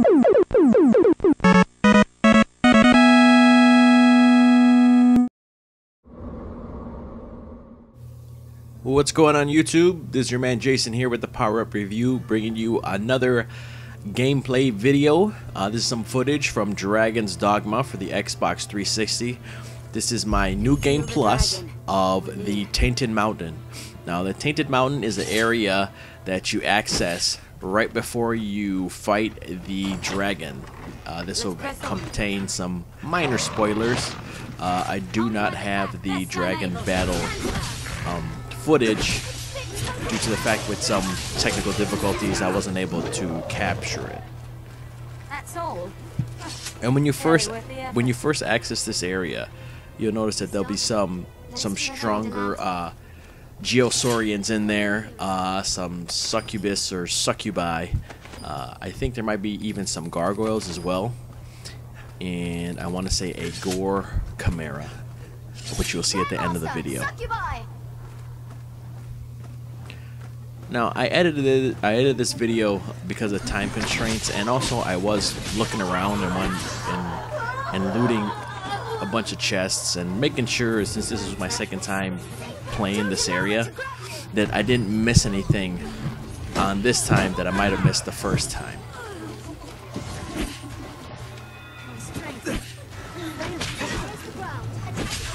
What's going on YouTube? This is your man Jason here with the Power Up Review, bringing you another gameplay video. This is some footage from Dragon's Dogma for the Xbox 360. This is my new game plus of the Tainted Mountain. Now the Tainted Mountain is an area that you access right before you fight the dragon. This will contain some minor spoilers. I do not have the dragon battle footage due to the fact with some technical difficulties I wasn't able to capture it. That's all. And when you first access this area, you'll notice that there'll be some stronger Geosaurians in there, some succubus or succubi. I think there might be even some gargoyles as well, and I want to say a Gorechimera, which you'll see at the end of the video. Now I edited this video because of time constraints, and also I was looking around and looting a bunch of chests and making sure, since this was my second time playing this area, that I didn't miss anything on this time that I might have missed the first time.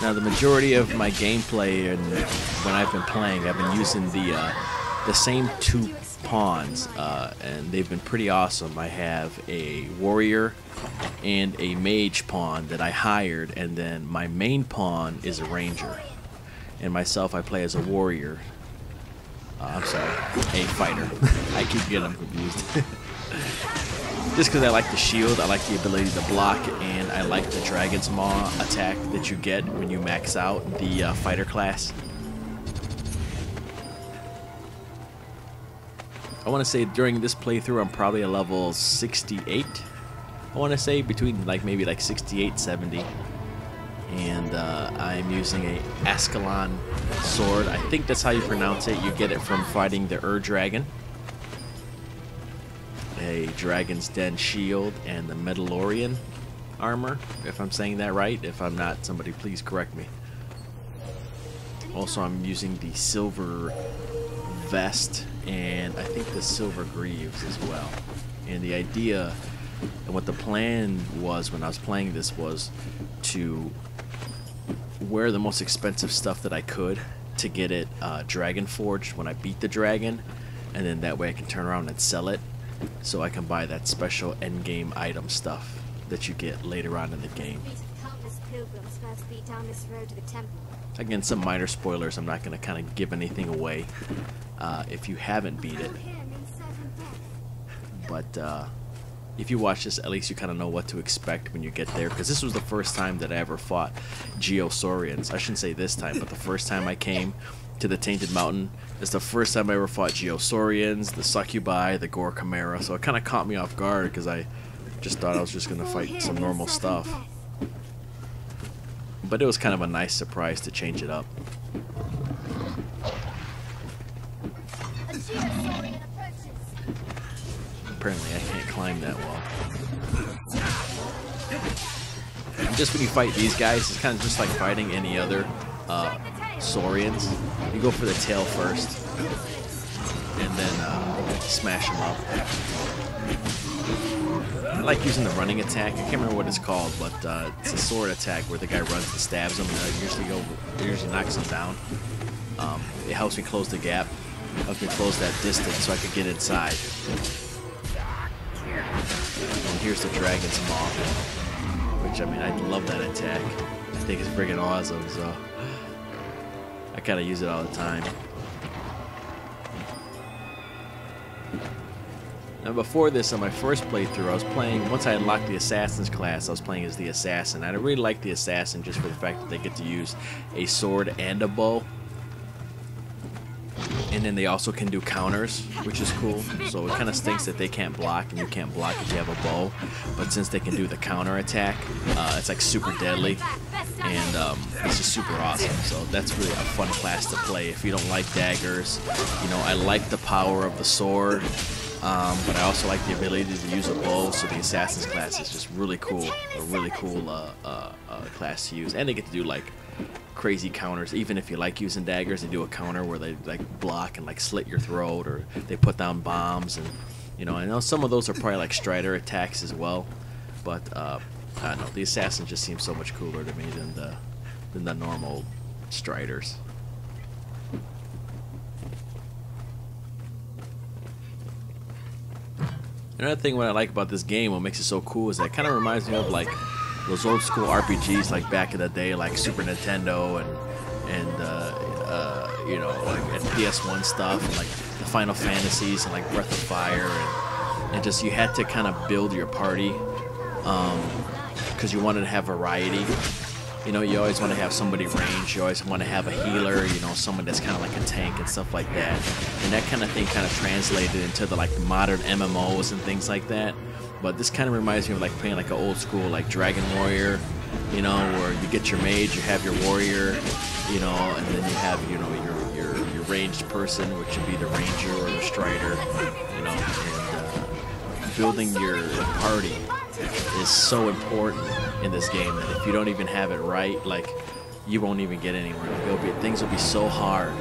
Now the majority of my gameplay and when I've been playing, I've been using the same two pawns, and they've been pretty awesome. I have a warrior and a mage pawn that I hired, and then my main pawn is a ranger, and myself, I play as a warrior. I'm sorry, a fighter. I keep getting them confused. Just because I like the shield, I like the ability to block, and I like the dragon's maw attack that you get when you max out the fighter class. I want to say during this playthrough I'm probably a level 68. I want to say between maybe 68, 70. And I'm using a Ascalon sword. I think that's how you pronounce it. You get it from fighting the dragon. A dragon's den shield and the Mandalorian armor, if I'm saying that right. If I'm not, somebody please correct me. Also, I'm using the silver vest and I think the silver greaves as well. And the idea and what the plan was when I was playing this was to wear the most expensive stuff that I could to get it dragon forged when I beat the dragon, and then that way I can turn around and sell it so I can buy that special end game item stuff that you get later on in the game. Again, some minor spoilers. I'm not going to kind of give anything away if you haven't beat it. But if you watch this, at least you kind of know what to expect when you get there. Because this was the first time that I ever fought Geosaurians. I shouldn't say this time, but the first time I came to the Tainted Mountain, it's the first time I ever fought Geosaurians, the succubi, the Gorechimera. So it kind of caught me off guard because I just thought I was just going to fight some normal stuff. But it was kind of a nice surprise to change it up. Apparently I can't climb that well. Just when you fight these guys, it's kind of just like fighting any other Saurians. You go for the tail first, and then smash them up. I like using the running attack. I can't remember what it's called, but it's a sword attack where the guy runs and stabs him, and it usually knocks him down. It helps me close the gap, helps me close that distance so I could get inside. And here's the dragon's maw, which, I mean, I love that attack. I think it's friggin' awesome, so I kind of use it all the time. Now before this, on my first playthrough, I was playing, once I unlocked the Assassin's class, I was playing as the Assassin. I really like the Assassin just for the fact that they get to use a sword and a bow. And then they also can do counters, which is cool. So it kind of stinks that they can't block, and you can't block if you have a bow. But since they can do the counter attack, it's like super deadly, and it's just super awesome. So that's really a fun class to play if you don't like daggers. You know, I like the power of the sword. but I also like the ability to use a bow, so the assassin's class is just really cool, a really cool class to use. And they get to do like crazy counters. Even if you like using daggers, they do a counter where they like block and like slit your throat, or they put down bombs. And you know, I know some of those are probably like strider attacks as well, but I don't know, the assassin just seems so much cooler to me than the normal striders. Another thing what I like about this game, what makes it so cool, is that it kind of reminds me of like those old school RPGs like back in the day, like Super Nintendo and you know, like and PS1 stuff, and like the Final Fantasies and like Breath of Fire, and just you had to kind of build your party because you wanted to have variety. You know, you always want to have somebody range, you always want to have a healer, you know, someone that's kind of like a tank and stuff like that. And that kind of thing kind of translated into the like modern MMOs and things like that. But this kind of reminds me of like playing like an old school like Dragon Warrior, you know, where you get your mage, you have your warrior, you know, and then you have, you know, your ranged person, which would be the ranger or the strider, you know, and building your party is so important in this game that if you don't even have it right, like, you won't even get anywhere. Like, things will be so hard.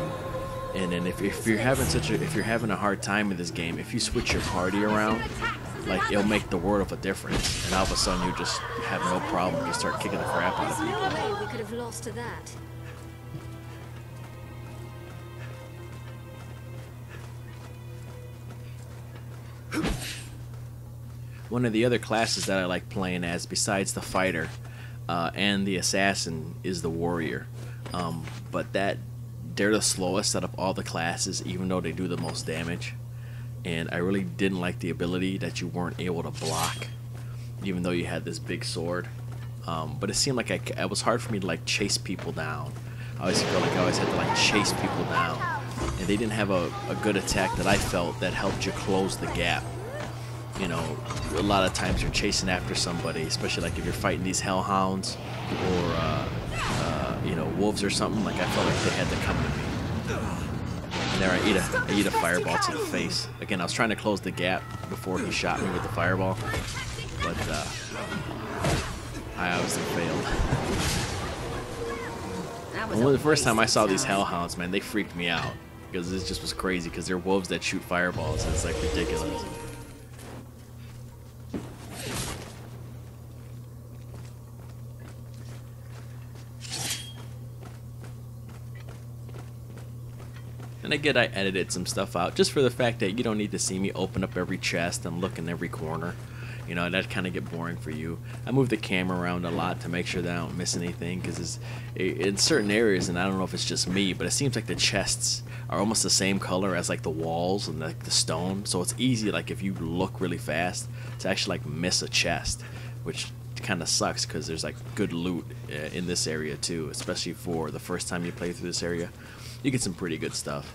And then if you're having a hard time in this game, if you switch your party around, like, it'll make the world of a difference. And all of a sudden you just have no problem, just start kicking the crap out of people. There's no way we could have lost to that. One of the other classes that I like playing as, besides the fighter and the assassin, is the warrior. But they're the slowest out of all the classes, even though they do the most damage. And I really didn't like the ability that you weren't able to block, even though you had this big sword. But it seemed like it was hard for me to like chase people down. I always felt like I always had to like chase people down, and they didn't have a good attack that I felt that helped you close the gap. You know, a lot of times you're chasing after somebody, especially like if you're fighting these hellhounds or you know, wolves or something. Like, I felt like they had to come to me. And there I eat a fireball to the face. Again, I was trying to close the gap before he shot me with the fireball, but I obviously failed. And the first time I saw these hellhounds, man, they freaked me out because this just was crazy. Because they're wolves that shoot fireballs. And it's like ridiculous. And again, I edited some stuff out just for the fact that you don't need to see me open up every chest and look in every corner. You know, that'd kind of get boring for you. I move the camera around a lot to make sure that I don't miss anything, because in certain areas, and I don't know if it's just me, but it seems like the chests are almost the same color as like the walls and like the stone. So it's easy, like if you look really fast, to actually like miss a chest, which kind of sucks because there's like good loot in this area too, especially for the first time you play through this area. You get some pretty good stuff.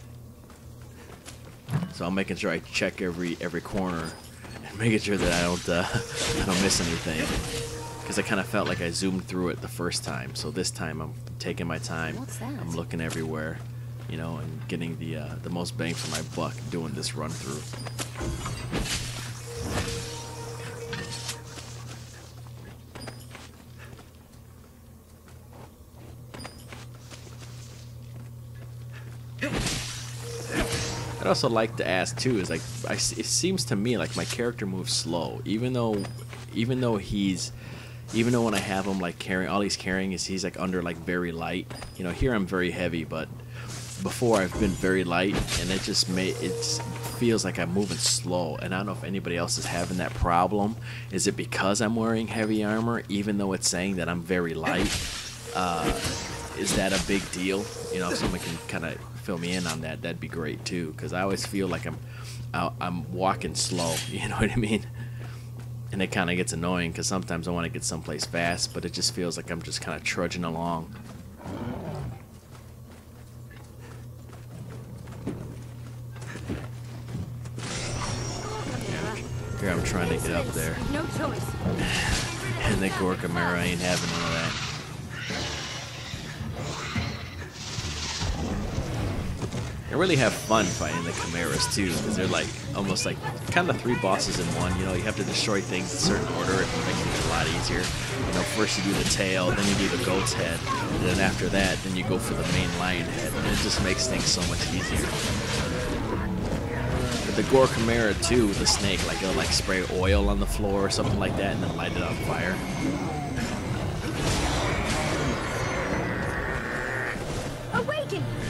So I'm making sure I check every corner and making sure that I don't miss anything, because I kind of felt like I zoomed through it the first time. So this time I'm taking my time. What's that? I'm looking everywhere, you know, and getting the most bang for my buck doing this run through. I'd also like to ask too, is like, it seems to me like my character moves slow, even though when I have him like carrying, all he's carrying is he's like under like very light. You know, here I'm very heavy, but before I've been very light, and it feels like I'm moving slow. And I don't know if anybody else is having that problem. Is it because I'm wearing heavy armor, even though it's saying that I'm very light? Is that a big deal? You know, if someone can kind of fill me in on that, that'd be great too, because I always feel like I'm walking slow, you know what I mean? And it kind of gets annoying because sometimes I want to get someplace fast, but it just feels like I'm just kind of trudging along. Here I'm trying to get up there. No choice. And the Gorechimera ain't having none of that. I really have fun fighting the chimeras too, because they're like almost like kind of 3 bosses in one. You know, you have to destroy things in a certain order. It makes it a lot easier. You know, first you do the tail, then you do the goat's head, and then after that, then you go for the main lion head, and it just makes things so much easier. But the Gorechimera too, the snake, like it'll like spray oil on the floor or something like that, and then light it on fire.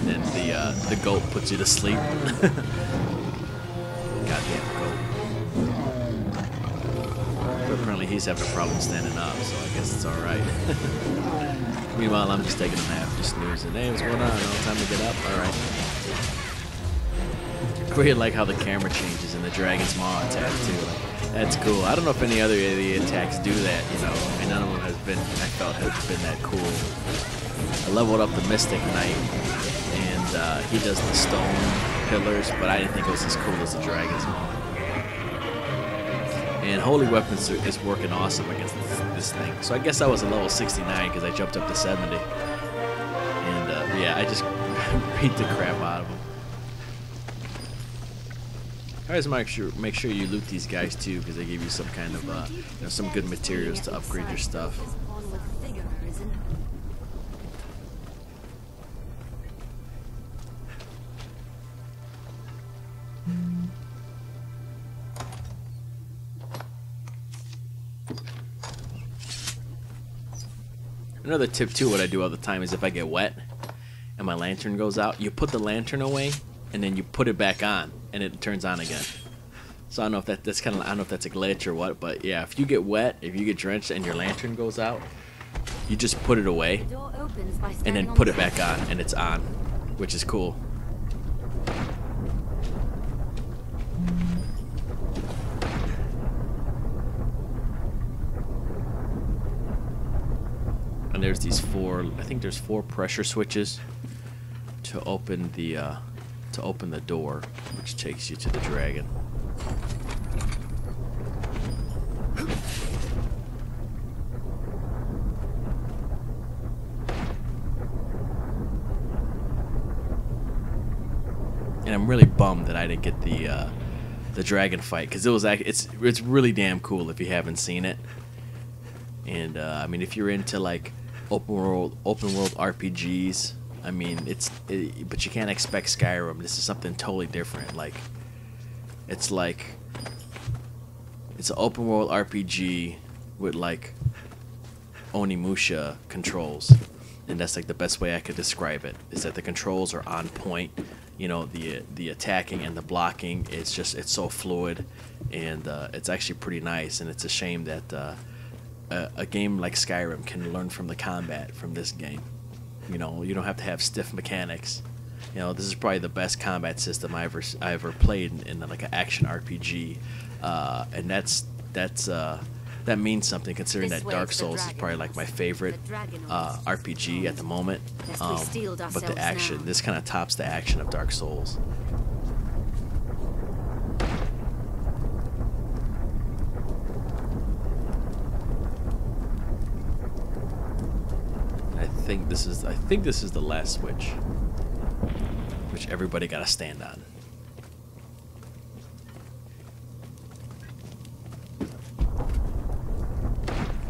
And then the goat puts you to sleep. Goddamn goat. But apparently he's having a problem standing up, so I guess it's alright. Meanwhile, I'm just taking a nap, just snoozing. Hey, what's going on? No time to get up? Alright. I really like how the camera changes in the Dragon's Maw attack, too. Like, that's cool. I don't know if any other of the attacks do that, you know. I mean, none of them has been, I felt, has been that cool. I leveled up the Mystic Knight, and he does the stone pillars, but I didn't think it was as cool as the Dragon's Maw. And Holy Weapons is working awesome against this thing. So I guess I was a level 69 because I jumped up to 70. And yeah, I just beat the crap out of them. Always make sure you loot these guys too, because they give you some kind of you know, some good materials to upgrade your stuff. Another tip too, what I do all the time is if I get wet and my lantern goes out, you put the lantern away and then you put it back on and it turns on again. So I don't know if that's kind of, I don't know if that's a glitch or what, but yeah, if you get wet, if you get drenched and your lantern goes out, you just put it away and then put it back on and it's on, which is cool. And there's these 4, I think there's 4 pressure switches to open the door, which takes you to the dragon. And I'm really bummed that I didn't get the dragon fight, because it's really damn cool if you haven't seen it. And I mean, if you're into like open world RPGs, I mean, but you can't expect Skyrim. This is something totally different. Like, it's an open world RPG with like Onimusha controls, and that's like the best way I could describe it. Is that the controls are on point. You know, the attacking and the blocking. It's so fluid, and it's actually pretty nice. And it's a shame that a game like Skyrim can learn from the combat from this game. You know, you don't have to have stiff mechanics. You know, this is probably the best combat system I ever played in like an action RPG, and that means something, considering that Dark Souls is probably like my favorite RPG at the moment. But the action, this kind of tops the action of Dark Souls. I think this is the last switch, which everybody got to stand on.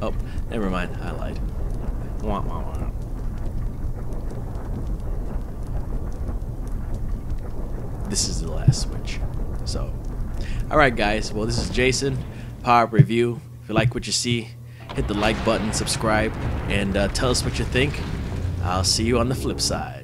Oh, never mind. I lied. Wah, wah, wah. This is the last switch. So, all right, guys. Well, this is Jason, Power Up Review. If you like what you see, hit the like button, subscribe, and tell us what you think. I'll see you on the flip side.